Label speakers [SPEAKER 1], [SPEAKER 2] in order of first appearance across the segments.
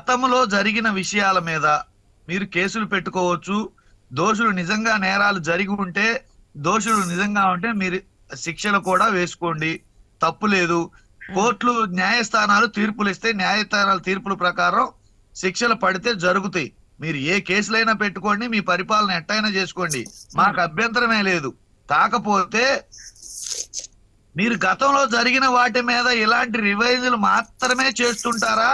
[SPEAKER 1] గతంలో జరిగిన విషయాల మీద మీరు కేసులు పెట్టుకోవచ్చు. దోషులు నిజంగా నేరాలు జరిగి ఉంటే, దోషులు నిజంగా ఉంటే మీరు శిక్షలు కూడా వేసుకోండి, తప్పు లేదు. కోర్టులు న్యాయస్థానాలు తీర్పులు ఇస్తే న్యాయస్థానాల తీర్పుల ప్రకారం శిక్షలు పడితే జరుగుతాయి. మీరు ఏ కేసులైనా పెట్టుకోండి, మీ పరిపాలన ఎట్టయినా చేసుకోండి, మాకు అభ్యంతరమే లేదు. కాకపోతే మీరు గతంలో జరిగిన వాటి మీద ఇలాంటి రివైజులు మాత్రమే చేస్తుంటారా?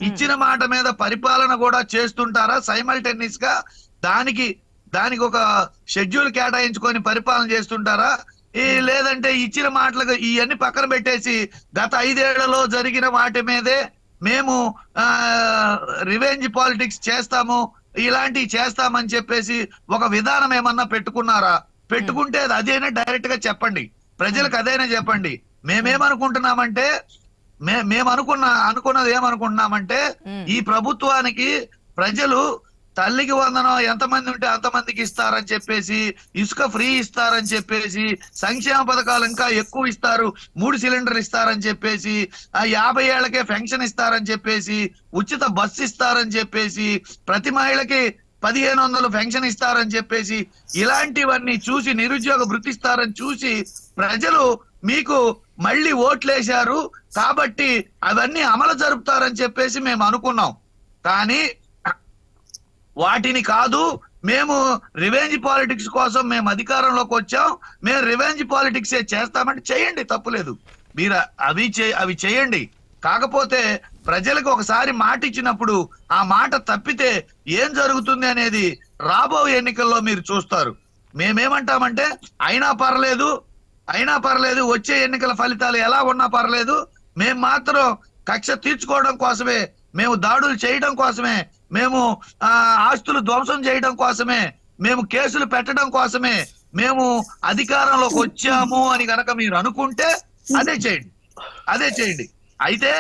[SPEAKER 1] ఇచ్చిన మాట మీద పరిపాలన కూడా చేస్తుంటారా? సైమల్టేనియస్ గా దానికి ఒక షెడ్యూల్ కేటాయించుకొని పరిపాలన చేస్తుంటారా? లేదంటే ఇచ్చిన మాటలకు ఇవన్నీ పక్కన పెట్టేసి గత 5 ఏళ్లలో జరిగిన వాటి మీదే మేము రివెంజ్ పాలిటిక్స్ చేస్తాము, ఇలాంటివి చేస్తామని చెప్పేసి ఒక విధానం ఏమన్నా పెట్టుకున్నారా? పెట్టుకుంటే అదేనా డైరెక్ట్ గా చెప్పండి, ప్రజలకు అదైనా చెప్పండి. మేమేమనుకుంటున్నామంటే మేము అనుకున్నది ఏమనుకుంటున్నామంటే, ఈ ప్రభుత్వానికి ప్రజలు తల్లికి వందనం ఎంతమంది ఉంటే అంతమందికి ఇస్తారని చెప్పేసి, ఇసుక ఫ్రీ ఇస్తారని చెప్పేసి, సంక్షేమ పథకాలు ఇంకా ఎక్కువ ఇస్తారు, 3 సిలిండర్లు ఇస్తారని చెప్పేసి, 50 ఏళ్లకే పెన్షన్ ఇస్తారని చెప్పేసి, ఉచిత బస్సు ఇస్తారని చెప్పేసి, ప్రతి మహిళకి 1500 పెన్షన్ ఇస్తారని చెప్పేసి, ఇలాంటివన్నీ చూసి, నిరుద్యోగ భృతి ఇస్తారని చూసి ప్రజలు మీకు మళ్ళీ ఓట్లేశారు కాబట్టి అవన్నీ అమలు జరుపుతారని చెప్పేసి మేము అనుకున్నాం. కానీ వాటిని కాదు, మేము రివెంజ్ పాలిటిక్స్ కోసం మేము అధికారంలోకి వచ్చాం, మేము రివెంజ్ పాలిటిక్స్ చేస్తామంటే చేయండి, తప్పులేదు. మీరు అవి చేయండి. కాకపోతే ప్రజలకు ఒకసారి మాట ఇచ్చినప్పుడు ఆ మాట తప్పితే ఏం జరుగుతుంది అనేది రాబో ఎన్నికల్లో మీరు చూస్తారు. మేమేమంటామంటే అయినా పర్లేదు, వచ్చే ఎన్నికల ఫలితాలు ఎలా ఉన్నా పర్లేదు, మేము మాత్రం కక్ష తీర్చుకోవడం కోసమే, మేము దాడులు చేయడం కోసమే, మేము ఆస్తులు ధ్వంసం చేయడం కోసమే, మేము కేసులు పెట్టడం కోసమే మేము అధికారంలోకి వచ్చాము అని గనక మీరు అనుకుంటే అదే చేయండి. అయితే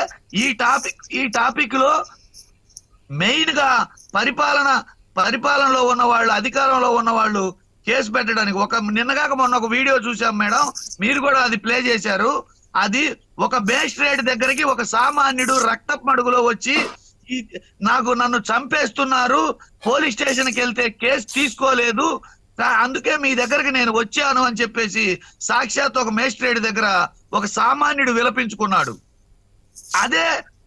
[SPEAKER 1] ఈ టాపిక్ లో మెయిన్ గా పరిపాలనలో ఉన్న వాళ్ళు, అధికారంలో ఉన్న వాళ్ళు కేసు పెట్టడానికి నిన్నగాక మొన్న ఒక వీడియో చూసాం మేడం, మీరు కూడా అది ప్లే చేశారు. అది ఒక మేజిస్ట్రేట్ దగ్గరికి ఒక సామాన్యుడు రక్తపు మడుగులో వచ్చి నన్ను చంపేస్తున్నారు, పోలీస్ స్టేషన్కి వెళ్తే కేసు తీసుకోలేదు, అందుకే మీ దగ్గరికి నేను వచ్చాను అని చెప్పేసి సాక్షాత్ ఒక మేజిస్ట్రేట్ దగ్గర ఒక సామాన్యుడు విలపించుకున్నాడు.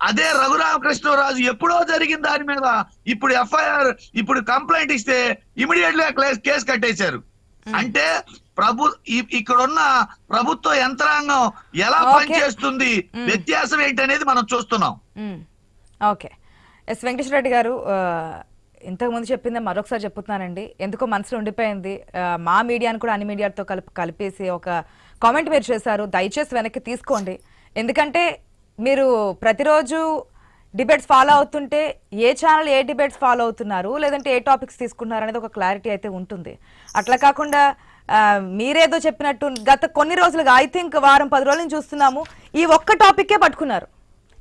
[SPEAKER 1] అదే రఘురామకృష్ణరాజు ఎప్పుడో జరిగిన దాని మీద ఇప్పుడు ఎఫ్ఐఆర్, ఇప్పుడు కంప్లైంట్ ఇస్తే ఇమీడియట్ గా కేసు కట్టేశారు. అంటే ఇక్కడున్న ప్రభుత్వ యంత్రాంగం ఎలా పనిచేస్తుంది, వ్యత్యాసం ఏంటనేది మనం చూస్తున్నాం.
[SPEAKER 2] ఓకే, ఎస్ వెంకటేశ్వర రెడ్డి గారు, ఇంతకు ముందు చెప్పింది మరొకసారి చెప్తున్నానండి, ఎందుకో మనసులో ఉండిపోయింది. మా మీడియాను కూడా అన్ని మీడియాతో కలిపేసి ఒక కామెంట్ మీరు చేశారు, దయచేసి వెనక్కి తీసుకోండి. ఎందుకంటే మీరు ప్రతిరోజు డిబేట్స్ ఫాలో అవుతుంటే ఏ ఛానల్ ఏ డిబేట్స్ ఫాలో అవుతున్నారు, లేదంటే ఏ టాపిక్స్ తీసుకున్నారు అనేది ఒక క్లారిటీ అయితే ఉంటుంది. అట్లా కాకుండా మీరేదో చెప్పినట్టు గత కొన్ని రోజులుగా, ఐ థింక్ వారం 10 రోజుల నుంచి చూస్తున్నాము, ఈ ఒక్క టాపిక్కే పట్టుకున్నారు.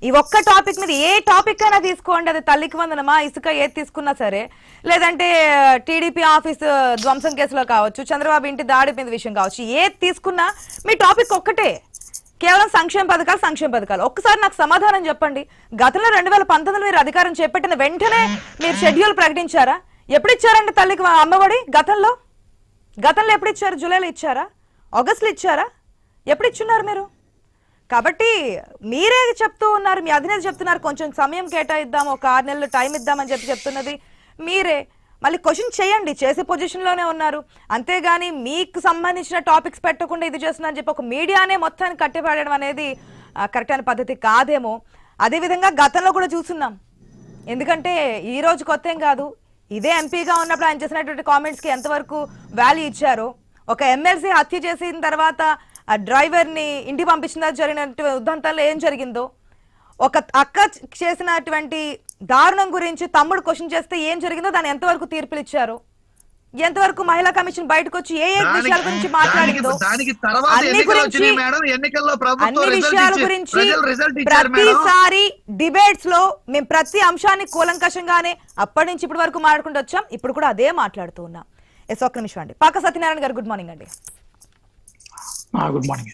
[SPEAKER 2] ఈ ఒక్క టాపిక్ మీద ఏ టాపిక్ అయినా తీసుకోండి, అది తల్లికి వందనమా, ఇసుక ఏది తీసుకున్నా సరే, లేదంటే టీడీపీ ఆఫీస్ ధ్వంసం కేసులో కావచ్చు, చంద్రబాబు ఇంటి దాడి మీద విషయం కావచ్చు, ఏది తీసుకున్నా మీ టాపిక్ ఒక్కటే, కేవలం సంక్షేమ పథకాలు. ఒక్కసారి నాకు సమాధానం చెప్పండి. గతంలో 2019 మీరు అధికారం చేపట్టిన వెంటనే మీరు షెడ్యూల్ ప్రకటించారా? ఎప్పుడు ఇచ్చారండి తల్లికి అమ్మఒడి? గతంలో ఎప్పుడు ఇచ్చారు? జూలైలో ఇచ్చారా? ఆగస్టులో ఇచ్చారా? ఎప్పుడు ఇచ్చున్నారు మీరు? కాబట్టి మీరే చెప్తూ ఉన్నారు, మీ అధినేత చెప్తున్నారు కొంచెం సమయం కేటాయిద్దాం, ఒక 6 నెలలు టైం ఇద్దామని చెప్తున్నది మీరే. మళ్ళీ క్వశ్చన్ చేయండి, చేసే పొజిషన్లోనే ఉన్నారు. అంతేగాని మీకు సంబంధించిన టాపిక్స్ పెట్టకుండా ఇది చేస్తున్నారని చెప్పి ఒక మీడియానే మొత్తాన్ని కట్టిపడడం అనేది కరెక్ట్ అయిన పద్ధతి కాదేమో. అదేవిధంగా గతంలో కూడా చూస్తున్నాం, ఎందుకంటే ఈ రోజు కొత్త ఏం కాదు, ఇదే ఎంపీగా ఉన్నప్పుడు ఆయన చేసినటువంటి కామెంట్స్కి ఎంతవరకు వాల్యూ ఇచ్చారో, ఒక ఎమ్మెల్సీ హత్య చేసిన తర్వాత ఆ డ్రైవర్ని ఇంటికి పంపించిన జరిగినటువంటి ఉదంతాల్లో ఏం జరిగిందో, ఒక అక్క చేసినటువంటి దారుణం గురించి తమ్ముడు క్వశ్చన్ చేస్తే ఏం జరిగిందో దాన్ని ఎంతవరకు తీర్పులు ఇచ్చారు, ఎంతవరకు మహిళా కమిషన్ బయటకు వచ్చి ఏ విషయాల గురించి మాట్లాడిందో, అన్ని విషయాల గురించి ప్రతిసారి డిబేట్స్ లో మేము ప్రతి అంశాన్ని కూలంకషంగానే అప్పటి నుంచి ఇప్పటి వరకు మాట్లాడుకుంటూ వచ్చాం. ఇప్పుడు కూడా అదే మాట్లాడుతూ ఉన్నాం. ఎస్, ఒక్క నిమిషం అండి. పాక సత్యనారాయణ గారు, గుడ్ మార్నింగ్ అండి.
[SPEAKER 3] గుడ్ మార్నింగ్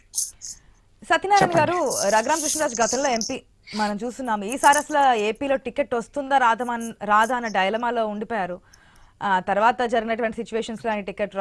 [SPEAKER 2] సత్యనారాయణ గారు, రఘురామ కృష్ణరాజు గతంలో ఎంపీ, మనం చూస్తున్నాం ఈసారి అసలు ఏపీలో టికెట్ వస్తుందా రాదా అన్న డైలమాలో ఉండిపోయారు. తర్వాత జరిగినటువంటి సిచ్యువేషన్స్ లో ఆయన టికెట్